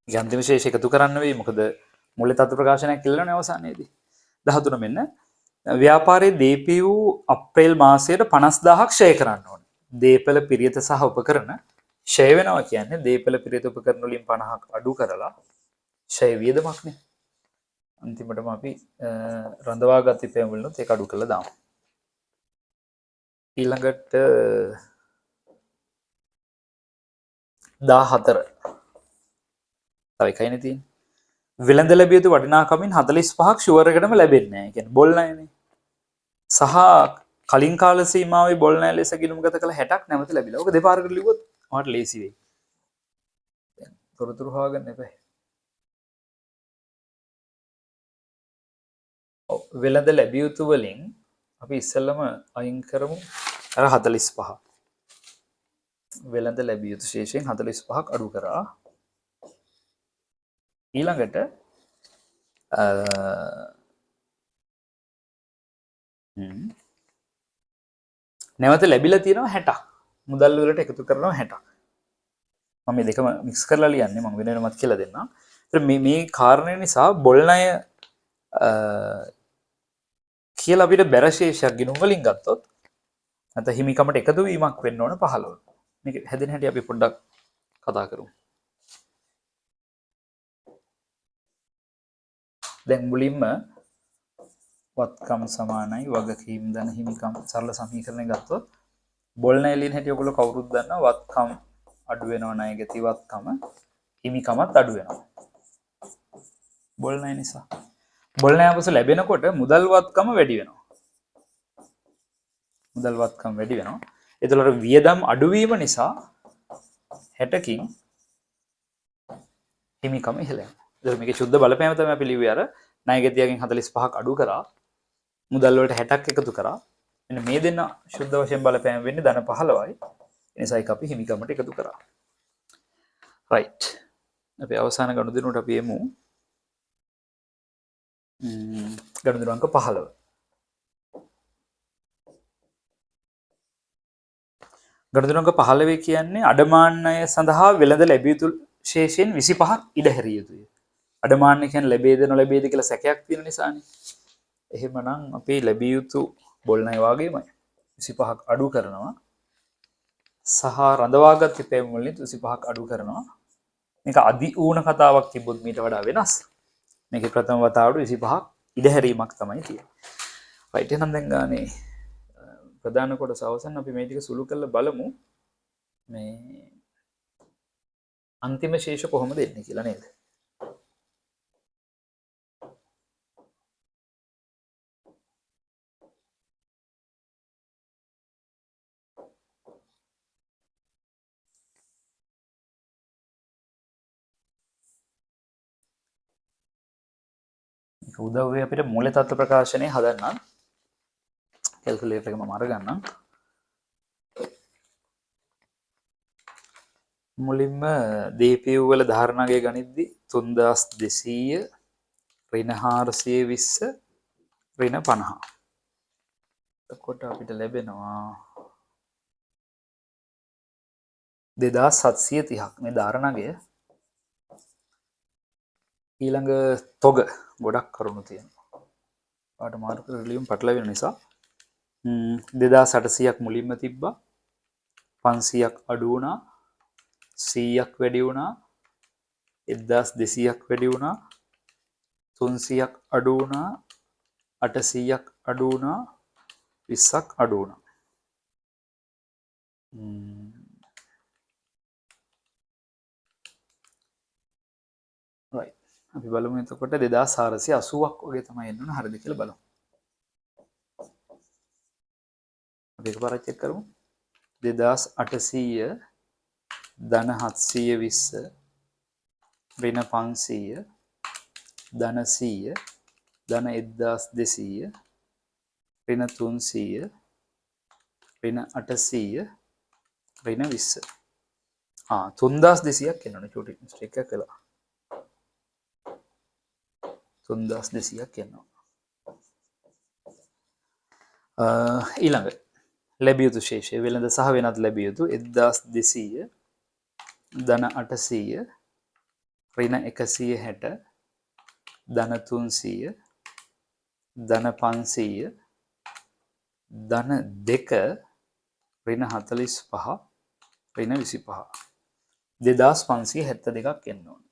යන්තිම ශේෂ එකතු කරන්න වෙයි මොකද මුල්‍ය තත්ත්ව ප්‍රකාශනයක් ඉල්ලන්නේ අවසානයේදී 13 මෙන්න ව්‍යාපාරයේ දීපී වූ අප්‍රේල් මාසයට 50000ක් ෂය කරන්න ඕනේ. දීපල පිරියත සහ උපකරණ ෂය වෙනවා කියන්නේ දීපල පිරියත උපකරණ වලින් 50ක් අඩු කරලා ෂය වියදමක්නේ. අන්තිමටම අපි රඳවාගත් ඉපැයුම් වලිනුත් ඒක අඩු කරලා දාමු. ඊළඟට 14 තව එකයිනේ තියෙන්නේ. වෙළඳ ලැබිය යුතු වටිනාකමින් 45ක් ෂුවර් එකටම ලැබෙන්නේ නැහැ. ඒ කියන්නේ බොල් නැහැනේ. සහ කලින් කාල සීමාවේ බොල් නැහැ ලෙස ගිණුම්ගත කළ 60ක් නැවත ලැබිලා. ඔක දෙපාරකට ලිව්වොත් ඔයාලට ලේසි වෙයි. තොරතුරු හොයාගන්න එපා. වෙළඳ ලැබිය යුතු වලින් අපි ඉස්සෙල්ලම අයින් කරමු අර 45. වෙළඳ ලැබිය යුතු ශේෂයෙන් 45ක් අඩු කරා. ඊළඟට නැවත ලැබිලා තියෙනවා 60ක්. මුදල් වලට එකතු කරනවා 60ක්. මම මේ දෙකම මික්ස් කරලා ලියන්නේ මම වෙන වෙනමත් කියලා දෙන්නම්. ඒත් මේ කාරණය නිසා බොල් ණය කියලා අපිට බැර ශේෂයක් ගිණුම් වලින් ගත්තොත් නැත්නම් හිමිකමට එකතු වීමක් වෙන්න ඕන 15. මේක හැදෙන හැටි අපි පොඩ්ඩක් කතා කරමු. දැන් මුලින්ම වත්කම් සමානයි වගකීම් ධන හිමිකම් සරල සමීකරණය ගත්තොත් බොල් ණය ලියන හැටි ඔයගොල්ලෝ කවුරුත් දන්නවා වත්කම් අඩු වෙනවා ණය ගති වත්කම හිමිකමත් අඩු වෙනවා බොල් ණය නිසා බොල් ණය අපස ලැබෙනකොට මුදල් වත්කම වැඩි වෙනවා මුදල් වත්කම වැඩි වෙනවා ඒතකොට වියදම් අඩුවීම නිසා 60කින් හිමිකම ඉහළ යනවා ඒක මේකේ සුද්ධ බලපෑම තමයි අපි ලිව්වේ අර ණය ගතියකින් 45ක් අඩු කරා මුදල් වලට 60ක් එකතු කරා මෙන්න මේ දෙන්න සුද්ධ වශයෙන් බලපෑම වෙන්නේ ධන 15යි ඒ නිසා ඒක අපි හිමිකමට එකතු කරා right අපි අවසාන ගනුදෙනුවට අපි එමු ගනුදෙනු අංක 15 ගනුදෙනු අංක 15 කියන්නේ අඩමාන්නය සඳහා වෙළඳ ලැබිය යුතු ශේෂයෙන් 25ක් ඉඩ හැරිය යුතුයි අඩමාන්‍ය කියන්නේ ලැබෙයිද නොලැබෙයිද කියලා සැකයක් තියෙන නිසානේ එහෙමනම් අපි ලැබිය යුතු බොල් ණය වාගේමයි 25ක් අඩු කරනවා සහ රඳවාගත් ඉපැයුම් වලින් 25ක් අඩු කරනවා මේක අදි ඌණ කතාවක් තිබ්බොත් මීට වඩා වෙනස් මේකේ ප්‍රථම වතාවට 25ක් ඉඩ හැරීමක් තමයි තියෙන්නේ right එහෙනම් දැන් ගානේ ප්‍රධාන කොටස අවසන් අපි මේ ටික සුළු කරලා බලමු මේ අන්තිම ශේෂ කොහොමද එන්නේ කියලා නේද උදව් වෙයි අපිට මූල්‍ය තත්ත්ව ප්‍රකාශනය හදන්න කැල්කියුලේටර් එක මම අරගන්නම් මුලින්ම දීපියු වල ධාරණාගය ගනිද්දි 3200 ඍණ 420 ඍණ 50 එතකොට අපිට ලැබෙනවා 2730ක් මේ ධාරණාගය ඊළඟ තොග ගොඩක් කරුණු තියෙනවා. ඔයාලට මාර්ක රිලියම් පටලවෙන නිසා 2800ක් මුලින්ම තිබ්බා 500ක් අඩු වුණා 100ක් වැඩි වුණා 1200ක් වැඩි වුණා 300ක් අඩු වුණා 800ක් අඩු වුණා 20ක් අඩු වුණා. right. අපි බලමු එතකොට 2480ක් වගේ තමයි එන්න ඕන. හරිද කියලා බලමු. අපි එකපාරක් චෙක් කරමු. 2800 ධන 720 ඍණ 500 ධන 100 ධන 1200 ඍණ 300 ඍණ 800 ඍණ 20. 3200ක් එන්නනේ චූටි මිස්ටේක් එකක් කළා. 3200ක් එනවා. ඊළඟ ලැබිය යුතු ශේෂය වෙළඳ සහ වෙනත් ලැබිය යුතු 1200 ධන 800 ඍණ 160 ධන 300 ධන 500 ධන 2 ඍණ 45 ඍණ 25 2572ක් එන්න ඕන.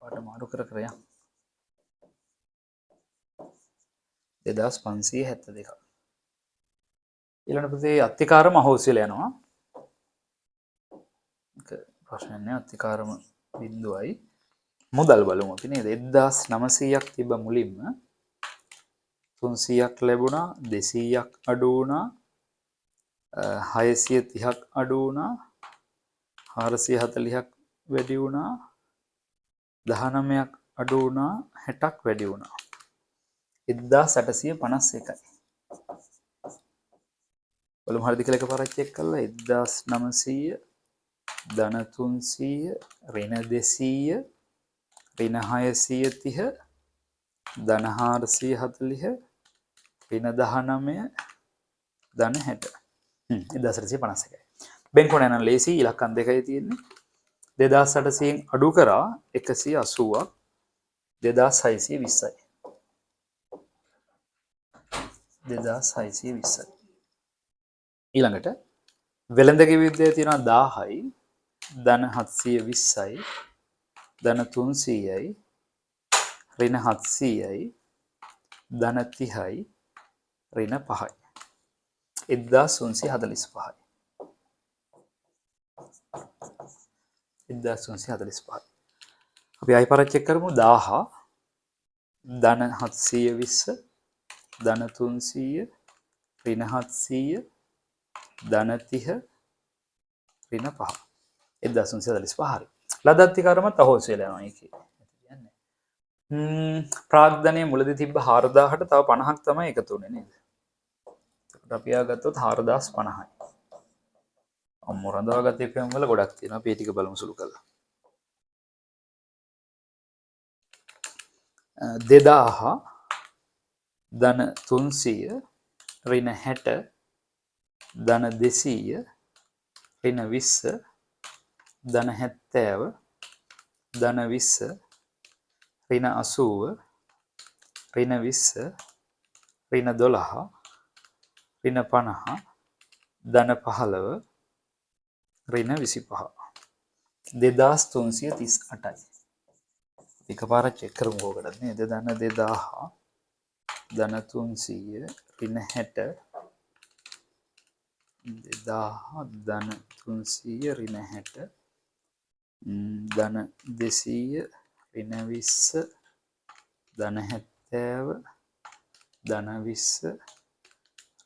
පාට මාරු කර කර යන්න. 2572. ඊළඟ පුතේ අත්තිකාරම අහෝසි වෙලා යනවා. ප්‍රශ්නයක් නෑ. අත්තිකාරම බිඳුවයි. මුදල් බලමු අපි නේද? 1900ක් තිබ්බ මුලින්ම 300ක් ලැබුණා, 200ක් අඩු වුණා, 630ක් අඩු වුණා, 440ක් වැඩි වුණා, 19ක් අඩු වුණා, 60ක් වැඩි වුණා. 1851යි. බලමු හරිද කියලා එකපාරක් චෙක් කරලා 1900 ධන 300 ඍණ 200 ඍණ 630 ධන 440 ඍණ 19 ධන 60. 1851යි. බෙන්කොණ යන ලේසි ඉලක්කම් දෙකයි තියෙන්නේ. 2800න් අඩු කරා 180ක් 2620යි. 2620යි. ඊළඟට වෙළඳ ගෙවිද්දේ තියෙනවා 1000යි ධන 720යි ධන 300යි ඍණ 700යි ධන 30යි ඍණ 5යි. 1345යි. 1345යි. අපි ආයෙ පාරක් චෙක් කරමු. 1000 ධන 720 ධන 300 ඍණ 700 ධන 30 ඍණ 5. 1345 හරි. ලද අත්තිකාරමත් අහෝසි වෙලා යනවා ඒකේ. ප්‍රාග්ධනයේ මුලදී තිබ්බ 4000ට තව 50ක් තමයි එකතු වෙන්නේ නේද? එතකොට අපි ආගත්තොත් 4050යි. අම්මෝ රඳවාගත්ත එකම වල ගොඩක් තියෙනවා. අපි ඒ ටික බලමු සුළු කරලා. 2000 ධන 300 ඍණ 60 ධන 200 ඍණ 20 ධන 70 ධන 20 ඍණ 80 ඍණ 20 ඍණ 12 ඍණ 50 ධන 15 ඍණ 25 2338යි. එකපාරක් චෙක් කරමු ඕකටත් නේද? ධන 2000 ධන 300 ඍණ 60 2000 ධන 300 ඍණ 60 ධන 200 ඍණ 20 ධන 70 ධන 20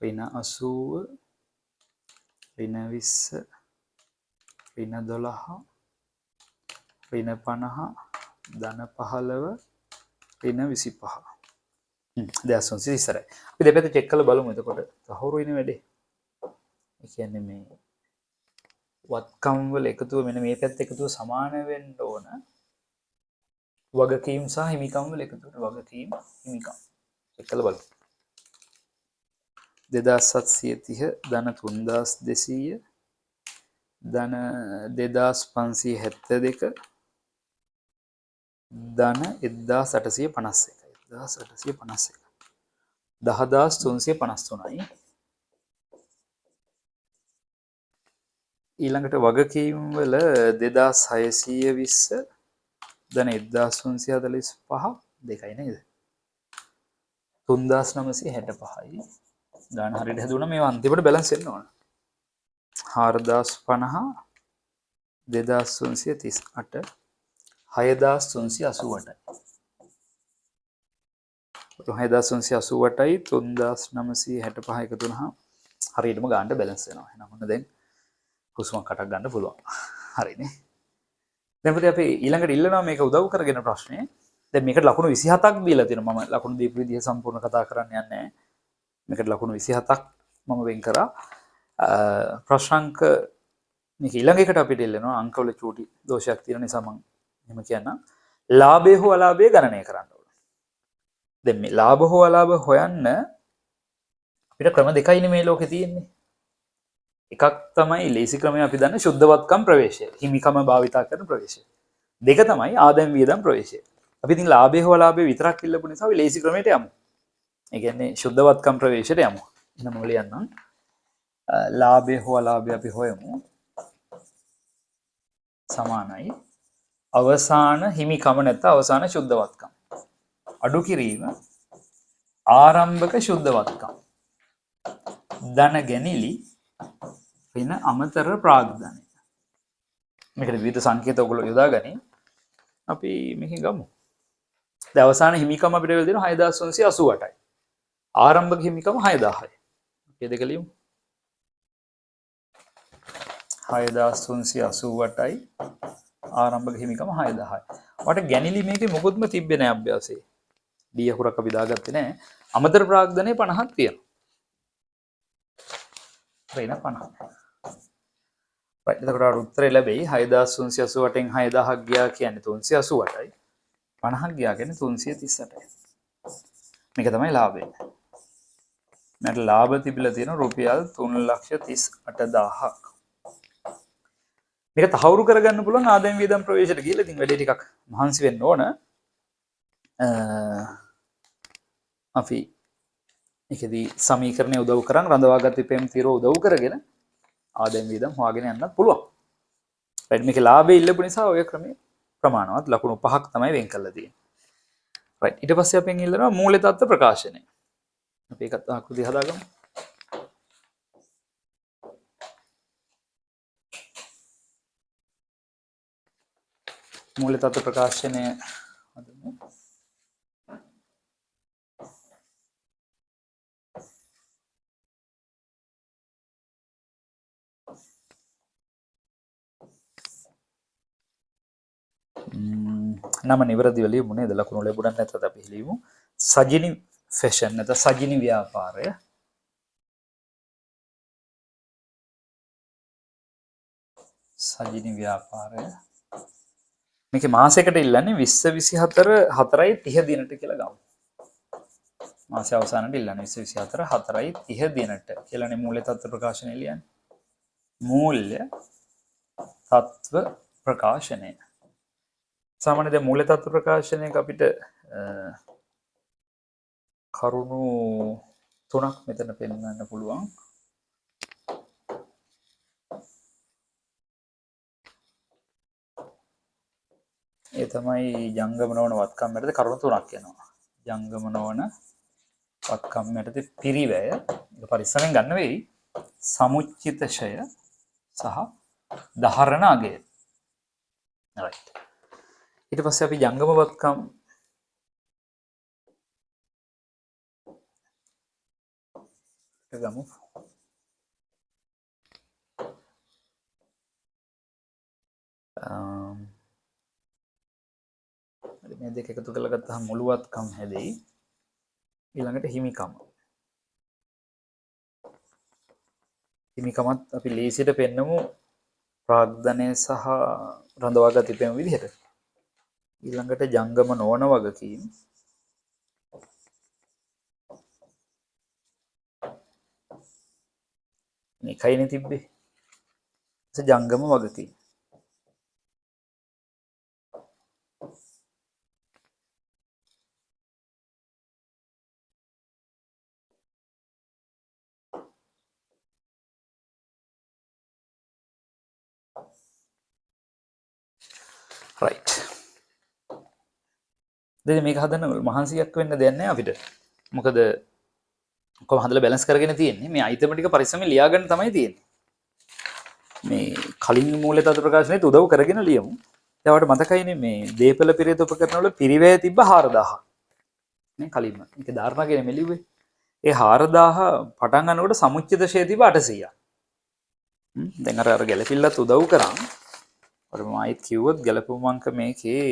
ඍණ 80 ඍණ 20 ඍණ 12 ඍණ 50 ධන 15 ඍණ 25. 2330 ඉස්සරයි. අපි දෙපැත්ත චෙක් කරලා බලමු එතකොට. තහවුරු වෙන වැඩේ. ඒ කියන්නේ මේ වත්කම් වල එකතුව මෙන්න මේ පැත්ත එකතුව සමාන වෙන්න ඕන. වගකීම් සහ හිමිකම් වල එකතුවට වගකීම් හිමිකම් චෙක් කරලා බලමු. 2730 ධන 3200 ධන 2572 ධන 1851 10353යි. ඊළඟට වගකීම් වල 2620 ධන 1345 දෙකයි නේද? 3965යි. ගාන හරියට හැදුණා මේවා අන්තිමට බැලන්ස් වෙන්න ඕන. 4050 2338 6388යි. 6388යි 3965 එකතු වුණාම හරියටම ගානට බැලන්ස් වෙනවා. එහෙනම් ඔන්න දැන් හුස්මක් අටක් ගන්න පුළුවන්. හරිනේ. දැන් පුතේ අපි ඊළඟට ඉල්ලනවා මේක උදව් කරගෙන ප්‍රශ්නේ. දැන් මේකට ලකුණු 27ක් දීලා තියෙනවා. මම ලකුණු දීපු විදිහ සම්පූර්ණ කතා කරන්න යන්නේ නැහැ. මේකට ලකුණු 27ක් මම වෙන් කරා. ප්‍රශ්නාංක මේක ඊළඟ එකට අපිට ඉල්ලනවා අංකවල චූටි දෝෂයක් තියෙන නිසා මම එහෙම කියන්නම්. ලාභය හෝ අලාභය ගණනය කරන්න ඕන. දැන් මේ ලාභ හෝ අලාභ හොයන්න අපිට ක්‍රම දෙකයිනේ මේ ලෝකේ තියෙන්නේ. එකක් තමයි ලේසි ක්‍රමය අපි දන්න ශුද්ධවත්කම් ප්‍රවේශය. හිමිකම භාවිතා කරන ප්‍රවේශය. දෙක තමයි ආදායම් වියදම් ප්‍රවේශය. අපි ඉතින් ලාභය හෝ අලාභය විතරක් ඉල්ලපු නිසා අපි ලේසි ක්‍රමයට යමු. ඒ කියන්නේ ශුද්ධවත්කම් ප්‍රවේශයට යමු. එහෙනම් මොකද යන්නම්? ලාභය හෝ අලාභය අපි හොයමු. සමානයි අවසාන හිමිකම නැත්නම් අවසාන ශුද්ධවත්කම්. අඩු කිරීම ආරම්භක ශුද්ධවත්කම්. ධන ගැනිලි වෙන අමතර ප්‍රාග්ධනය. මේකට විවිධ සංකේත ඔයගොල්ලෝ යොදාගනි. අපි මේකෙන් ගමු. දැන් අවසාන හිමිකම අපිට වෙලා දෙනවා 6388යි. ආරම්භක හිමිකම 6000යි. මේ දෙක ලියමු. 6388යි ආරම්භක හිමිකම 6000යි. වට ගැනිලි මේකේ මොකොත්ම තිබ්බේ නැහැ අභ්‍යාසයේ. ඩී අකුරක් අපි දාගත්තේ නැහැ. අමතර ප්‍රාග්ධනය 50ක් තියෙනවා. වෙන 50. right එතකොට අර උත්තරය ලැබෙයි 6388න් 6000ක් ගියා කියන්නේ 388යි. 50ක් ගියා කියන්නේ 338යි. මේක තමයි ලාභය. මට ලාභ තිබිලා තියෙන රුපියල් 3,38,000ක්. මේක තහවුරු කරගන්න පුළුවන් ආදායම් වියදම් ප්‍රවේශයට ගිහලා ඉතින් වැඩේ ටිකක් මහන්සි වෙන්න ඕන. අපි ඒකෙදී සමීකරණය උදව් කරන් රඳවාගත් ඉපෙම් තීරෝ උදව් කරගෙන ආදායම් වියදම් හොයාගෙන යන්නත් පුළුවන්. right මේකේ ලාභය ඉල්ලපු නිසා ඔය ක්‍රමයේ ප්‍රමාණවත් ලකුණු 5ක් තමයි වෙන් කරලා තියෙන්නේ. right ඊට පස්සේ අපෙන් ඉල්ලනවා මූල්‍ය තත්ත්ව ප්‍රකාශනය. අපි ඒකත් ආකෘතිය හදාගමු. මූල්‍ය තත්ත්ව ප්‍රකාශනය හදමු. නම නිවැරදිව ලියමු නේද? ලකුණු ලැබුණත් නැත්නම් අපි ලියමු. සජිනි ෆැෂන් නැත්නම් සජිනි ව්‍යාපාරය. සජිනි ව්‍යාපාරය. මේකේ මාසයකට ඉල්ලන්නේ 2024 4:30 දිනට කියලා ගමු. මාසය අවසානයේ ඉල්ලන්නේ 2024 4:30 දිනට කියලානේ මූල්‍ය තත්ත්ව ප්‍රකාශනය ලියන්නේ. මූල්‍ය තත්ත්ව ප්‍රකාශනය. සාමාන්‍යයෙන් දැන් මූල්‍ය තත්ත්ව ප්‍රකාශනයක අපිට කරුණු 3ක් මෙතන පෙන්වන්න පුළුවන්. ඒ තමයි ජංගම නොවන වත්කම් යටතේ කරුණු 3ක් එනවා. ජංගම නොවන වත්කම් යටතේ පිරිවැය ඒක පරිස්සමෙන් ගන්න වෙයි. සමුච්චිත ෂය සහ දහරණ අගය. right. ඊට පස්සේ අපි ජංගම වත්කම් ගමු. මේ දෙක එකතු කරලා ගත්තාම මුළු වත්කම් හැදෙයි. ඊළඟට හිමිකම. හිමිකමත් අපි ලීසියට පෙන්නමු ප්‍රාග්ධනය සහ රඳවාගත් ඉපැම විදිහට. ඊළඟට ජංගම නොවන වගකීම්. මේකයිනේ තිබ්බේ. ජංගම වගකීම්. right. දැන් මේක හදන්න මහන්සියක් වෙන්න දෙයක් නැහැ අපිට. මොකද ඔක්කොම හදලා බැලන්ස් කරගෙන තියෙන්නේ. මේ අයිටම් ටික පරිස්සමෙන් ලියා ගන්න තමයි තියෙන්නේ. මේ කලින් මූල්‍ය තත්ත්ව ප්‍රකාශනයේත් උදව් කරගෙන ලියමු. දැන් මතකයිනේ මේ දීපල පිරිත උපකරණ වල පිරිවැය තිබ්බ 4000. නේ කලින්ම. මේක ධාරණාගෙන මෙලිව්වේ. ඒ 4000 පටන් ගන්නකොට සමුච්චිත ෂේ තිබ්බ 800ක්. දැන් අර ගැලපිල්ලත් උදව් කරා. අර මම ආයිත් කිව්වොත් ගැලපුම් අංක මේකේ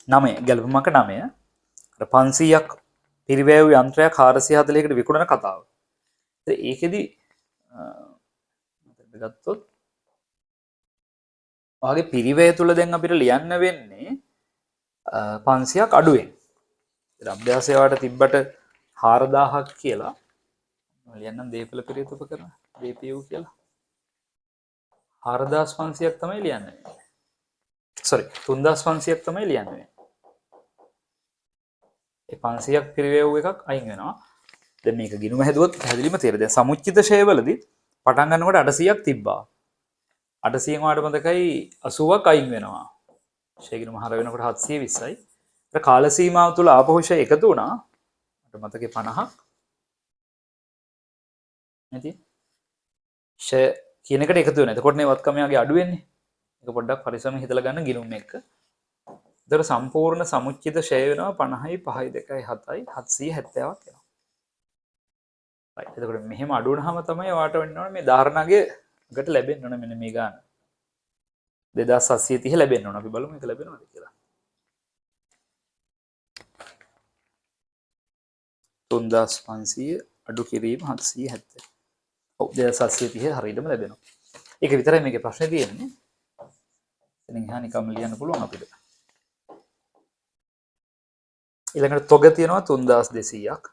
9 ගැලපුම් අංක 9. අර 500ක් පිරිවැය යන්ත්‍රයක් 440කට විකුණන කතාව. ඒකෙදි ගත්තොත් ඔයාගේ පිරිවැය තුල දැන් අපිට ලියන්න වෙන්නේ 500ක් අඩුවෙන්. ඉතින් අභ්‍යාසය වාට තිබ්බට 4000ක් කියලා ලියන්නම් දීපල පිරිත උපකරණ DPU කියලා 4500ක් තමයි ලියන්නේ. sorry 3500ක් තමයි ලියන්නේ. ඒ 500ක් පිරිවැය එකක් අයින් වෙනවා. දැන් මේක ගිණුම හැදුවොත් පැහැදිලිම තේරෙයි. දැන් සමුච්චිත ෂේවලදී පටන් ගන්නකොට 800ක් තිබ්බා. 800න් වාට මතකයි 80ක් අයින් වෙනවා. ෂේගිණුම හර වෙනකොට 720යි. ඒත් කාල සීමාව තුල ආපහු ෂේ එකතු වුණා. මට මතකේ 50ක්. නැති. ෂේ කියන එකට එකතු වෙනවා. එතකොට නේ වත්කම යාගේ අඩු වෙන්නේ. ඒක පොඩ්ඩක් පරිස්සමෙන් හිතලා ගන්න ගිණුම් එක. ඒතර සම්පූර්ණ සමුච්චිත ෂේ වෙනවා 50යි 5යි 2යි 7යි 770ක් එනවා. එතකොට මෙහෙම අඩු වුණාම තමයි ඔයාට වෙන්න ඕනේ මේ ධාරණාගේකට ලැබෙන්න ඕනේ මෙන්න මේ ගාන 2730 ලැබෙන්න ඕනේ. අපි බලමු මේක ලැබෙනවද කියලා. 3500 අඩු කිරීම 770. ඔව් 2730 හරියටම ලැබෙනවා. ඒක විතරයි මේකේ ප්‍රශ්නේ තියෙන්නේ. එතනින් එහා නිකම්ම ලියන්න පුළුවන් අපිට. ඊළඟට තොග තියෙනවා 3200ක්.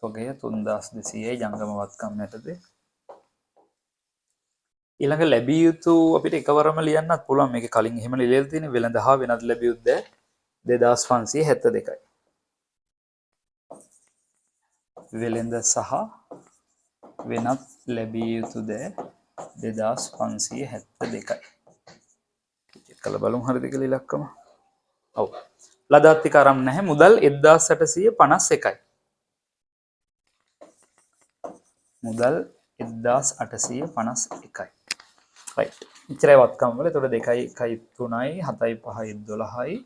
තොගය 3200යි ජංගම වත්කම් යටතේ. ඊළඟ ලැබිය යුතු අපිට එකවරම ලියන්නත් පුළුවන්. මේක කලින් එහෙම ලියලා තියෙන වෙළඳ හා වෙනත් ලැබිය යුතු 2572යි. වෙළඳ සහ වෙනත් ලැබිය යුතු 2572යි. චෙක් කරලා බලමු හරිද කියලා ඉලක්කම. ඔව්. ලදාත්තික ආරම්භ නැහැ. මුදල් 1851යි. මුදල් 1851යි. right. ඉච්චරයි වත්කම් වල. එතකොට 2යි 1යි 3යි 7යි 5යි 12යි 2යි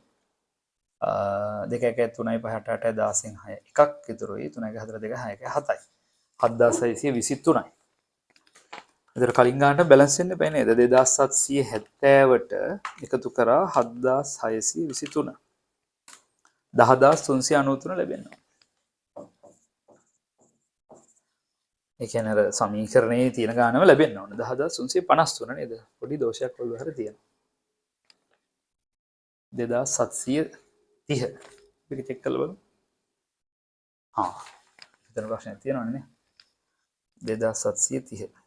1යි 3යි 5යි 8යි 10න් 6 එකක් ඉතුරුයි. 3යි 4 2යි 6යි 7යි 7623යි. එතකොට කලින් ගන්නට බැලන්ස් වෙන්න බෑ නේද? 2770ට එකතු කරා 7623 10393 ලැබෙනවා. ඒ කියන්නේ අර සමීකරණයේ තියෙන ගානම ලැබෙන්න ඕන 10353 නේද? පොඩි දෝෂයක් වල හරි තියෙනවා. 2730 මේක චෙක් කරලා බලමු. ආ. එතන ප්‍රශ්නයක් තියෙනවනේ නේ. 2730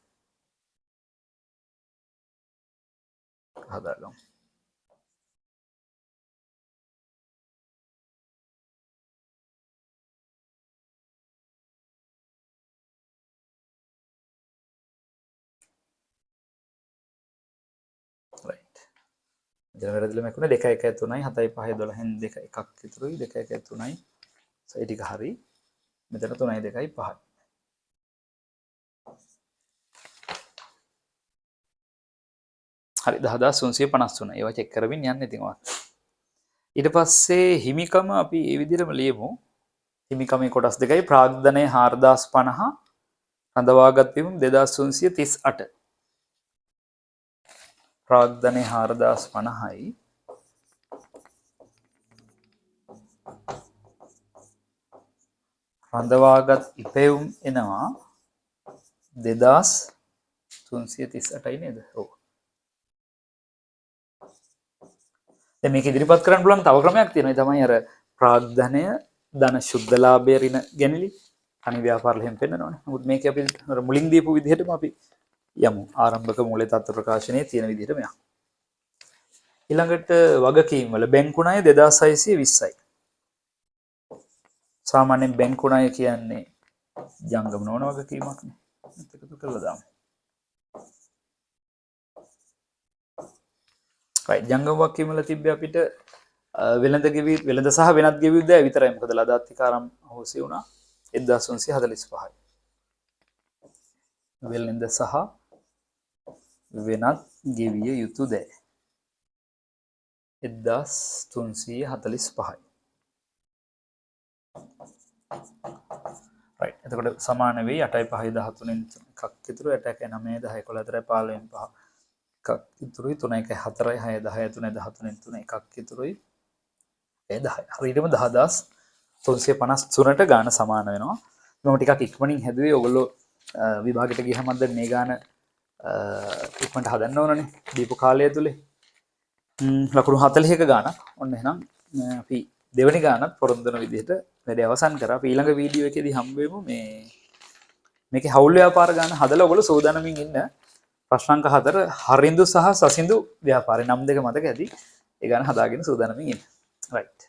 හදාගමු. right. ජනවරදිල මේකුණ 2 1 3යි 7යි 5යි 12න් 2 එකක් ඉතුරුයි 2 1 3යි ඒ ටික හරි මෙතන 3යි 2යි 5යි හරි 10353 ඒවා චෙක් කරමින් යන්න ඉතින් ඔයාලා ඊට පස්සේ හිමිකම අපි මේ විදිහටම ලියමු හිමිකමේ කොටස් දෙකයි ප්‍රාග්ධනය 4050 රඳවාගත් වීම 2338 ප්‍රාග්ධනය 4050යි රඳවාගත් ඉපෙවුම් එනවා 2338යි නේද? ඔව්. දැන් මේක ඉදිරිපත් කරන්න පුළුවන් තව ක්‍රමයක් තියෙනවා. ඒ තමයි අර ප්‍රාග්ධනය ධන ශුද්ධ ලාභය ඍණ ගැනීම අනි ව්‍යාපාර ලෙහෙන් පෙන්නනවනේ. නමුත් මේක අපි අර මුලින් දීපු විදිහටම අපි යමු. ආරම්භක මූල්‍ය තත්ත්ව ප්‍රකාශනයේ තියෙන විදිහටම යමු. ඊළඟට වගකීම් වල බැංකු ණය 2620යි. සාමාන්‍යයෙන් බැංකු ණය කියන්නේ ජංගම නොවන වගකීමක් නේ. එකතු කරලා දාමු. right ජංගම වාක්‍යය වල තිබ්බේ අපිට වෙළඳ ගෙවි වෙළඳ සහ වෙනත් ගෙවි උදෑ විතරයි. මොකද ලදාත්තිකාරම් හොසි වුණා 1345යි. වෙළඳ සහ වෙනත් ගෙවිය යුතු දෑ 1345යි. right එතකොට සමාන වෙයි 8යි 5යි 13න් එකක් ඉතුරු 8යි 9යි 10යි 11යි 15න් 5 එකක් ඉතුරුයි 3යි 4යි 6යි 10යි 3යි 13න් 3 එකක් ඉතුරුයි 10යි. හරියටම 10353ට ගාන සමාන වෙනවා. මම ටිකක් ඉක්මනින් හැදුවේ ඔයගොල්ලෝ විභාගෙට ගියහම අද මේ ගාන ඉක්මනට හදන්න ඕනනේ දීපු කාලය තුලේ. ලකුණු 40ක ගානක්. ඔන්න එහෙනම් අපි දෙවෙනි ගානත් පොරොන්දු වෙන විදිහට වැඩේ අවසන් කරා. අපි ඊළඟ වීඩියෝ එකේදී හම්බ වෙමු මේකේ හවුල් ව්‍යාපාර ගාන හදලා ඔයගොල්ලෝ සෝදානමින් ඉන්න. ප්‍රශ්න අංක 4 හරින්දු සහ සසින්දු ව්‍යාපාරේ නම් දෙක මතක ඇති. ඒ ගාන හදාගෙන සෝදානමින් ඉන්න. right